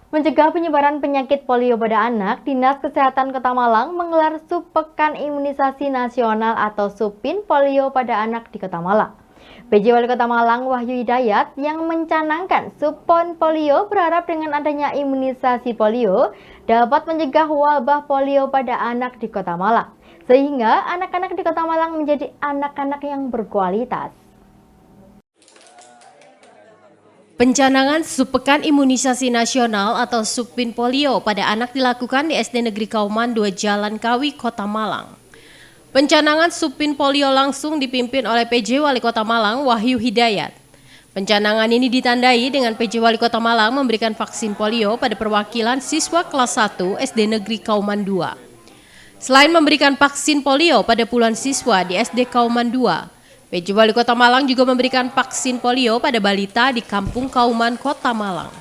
Mencegah penyebaran penyakit polio pada anak, Dinas Kesehatan Kota Malang menggelar Subpekan Imunisasi Nasional atau Supin Polio pada anak di Kota Malang. PJ Wali Kota Malang Wahyu Hidayat yang mencanangkan Supon Polio berharap dengan adanya imunisasi polio dapat mencegah wabah polio pada anak di Kota Malang, sehingga anak-anak di Kota Malang menjadi anak-anak yang berkualitas. Pencanangan Subpekan Imunisasi Nasional atau Supin Polio pada anak dilakukan di SD Negeri Kauman 2 Jalan Kawi, Kota Malang. Pencanangan Supin Polio langsung dipimpin oleh PJ Wali Kota Malang Wahyu Hidayat. Pencanangan ini ditandai dengan PJ Wali Kota Malang memberikan vaksin polio pada perwakilan siswa kelas 1 SD Negeri Kauman 2. Selain memberikan vaksin polio pada puluhan siswa di SD Kauman 2, PJ Wali Kota Malang juga memberikan vaksin polio pada balita di Kampung Kauman, Kota Malang.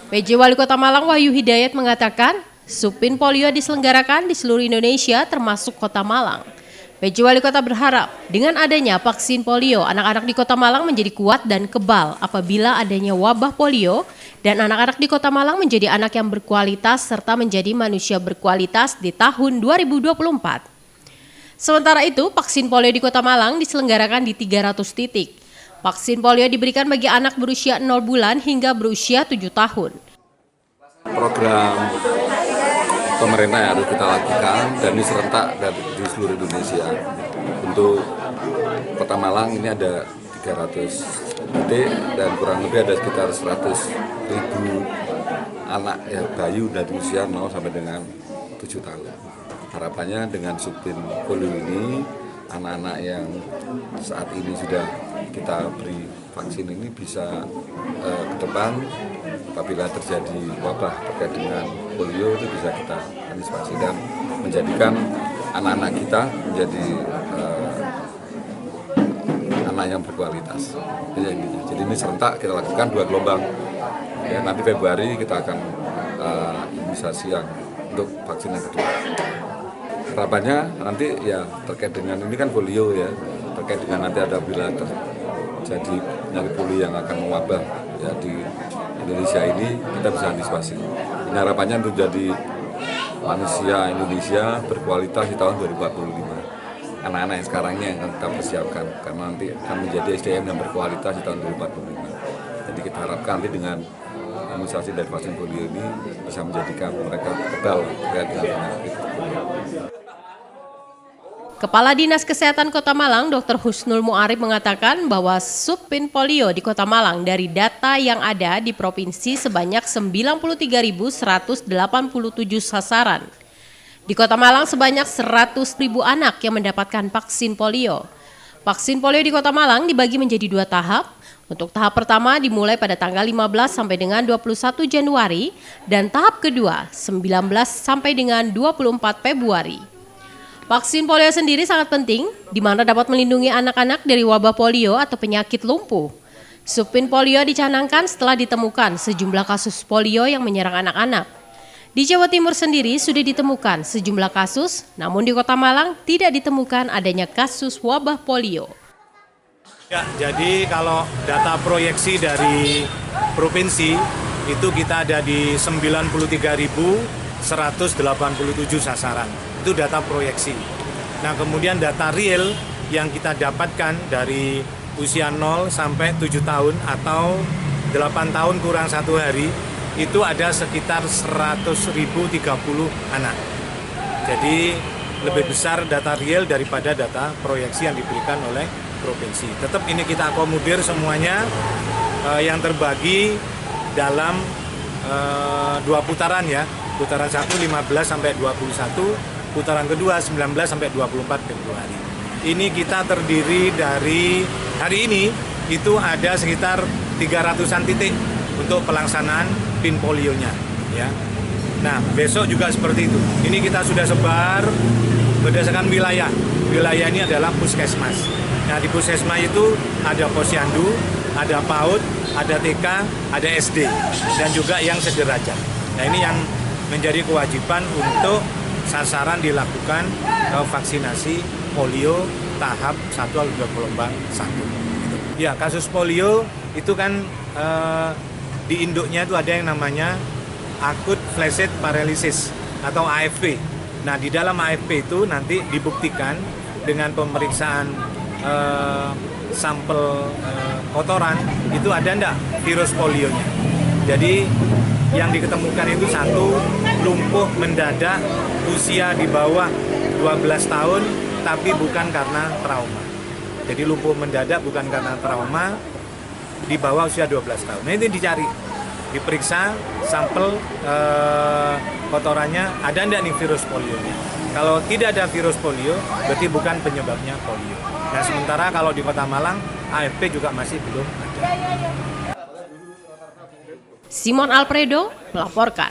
PJ Wali Kota Malang Wahyu Hidayat mengatakan, Supin Polio diselenggarakan di seluruh Indonesia termasuk Kota Malang. PJ Wali Kota berharap dengan adanya vaksin polio, anak-anak di Kota Malang menjadi kuat dan kebal apabila adanya wabah polio dan anak-anak di Kota Malang menjadi anak yang berkualitas serta menjadi manusia berkualitas di tahun 2024. Sementara itu, vaksin polio di Kota Malang diselenggarakan di 300 titik. Vaksin polio diberikan bagi anak berusia 0 bulan hingga berusia 7 tahun. Program pemerintah yang harus kita lakukan dan ini serentak di seluruh Indonesia. Untuk Kota Malang ini ada 300 titik dan kurang lebih ada sekitar 100.000 anak ya, bayi dari usia 0 sampai dengan 7 tahun. Harapannya dengan Supin Polio ini, anak-anak yang saat ini sudah kita beri vaksin ini bisa ke depan apabila terjadi wabah terkait dengan polio itu bisa kita antisipasi dan menjadikan anak-anak kita menjadi anak yang berkualitas. Jadi ini serentak kita lakukan 2 gelombang. Ya, nanti Februari kita akan imunisasi yang untuk vaksin yang kedua. Harapannya nanti ya terkait dengan ini kan polio ya, terkait dengan nanti ada bila terjadi penyakit polio yang akan mewabah ya di Indonesia ini kita bisa antisipasi. Ini harapannya untuk jadi manusia Indonesia berkualitas di tahun 2045. Anak-anak yang sekarangnya yang kita persiapkan karena nanti akan menjadi SDM yang berkualitas di tahun 2045. Jadi kita harapkan nanti dengan imunisasi dari vaksin polio ini bisa menjadikan mereka kebal terkait dengan penyakit polio. Kepala Dinas Kesehatan Kota Malang, Dr. Husnul Muarif mengatakan bahwa Supin Polio di Kota Malang dari data yang ada di provinsi sebanyak 93.187 sasaran. Di Kota Malang sebanyak 100.000 anak yang mendapatkan vaksin polio. Vaksin polio di Kota Malang dibagi menjadi 2 tahap. Untuk tahap pertama dimulai pada tanggal 15 sampai dengan 21 Januari dan tahap kedua 19 sampai dengan 24 Februari. Vaksin polio sendiri sangat penting, di mana dapat melindungi anak-anak dari wabah polio atau penyakit lumpuh. Supin polio dicanangkan setelah ditemukan sejumlah kasus polio yang menyerang anak-anak. Di Jawa Timur sendiri sudah ditemukan sejumlah kasus, namun di Kota Malang tidak ditemukan adanya kasus wabah polio. Ya, jadi kalau data proyeksi dari provinsi itu kita ada di 93.187 sasaran. Itu data proyeksi. Nah, kemudian data real yang kita dapatkan dari usia 0 sampai 7 tahun atau 8 tahun kurang 1 hari itu ada sekitar 100.030 anak. Jadi lebih besar data real daripada data proyeksi yang diberikan oleh provinsi. Tetap ini kita akomodir semuanya yang terbagi dalam 2 putaran ya. Putaran 1 15 sampai 21, putaran kedua 19 sampai 24 Februari. Ini kita terdiri dari hari ini itu ada sekitar 300-an titik untuk pelaksanaan PIN polionya ya. Nah, besok juga seperti itu. Ini kita sudah sebar berdasarkan wilayah. Wilayah ini adalah puskesmas. Nah, di puskesmas itu ada posyandu, ada PAUD, ada TK, ada SD, dan juga yang sederajat. Nah, ini yang menjadi kewajiban untuk sasaran dilakukan vaksinasi polio tahap 1 atau gelombang 1. Ya, kasus polio itu kan di induknya itu ada yang namanya Acute Flaccid Paralysis atau AFP. Nah, di dalam AFP itu nanti dibuktikan dengan pemeriksaan sampel kotoran itu ada enggak virus polionya. Jadi yang diketemukan itu satu, lumpuh mendadak usia di bawah 12 tahun tapi bukan karena trauma. Jadi lumpuh mendadak bukan karena trauma di bawah usia 12 tahun. Nah, itu dicari, diperiksa sampel kotorannya ada enggak nih virus polionya. Kalau tidak ada virus polio, berarti bukan penyebabnya polio. Nah, sementara kalau di Kota Malang, AFP juga masih belum ada. Simon Alfredo melaporkan.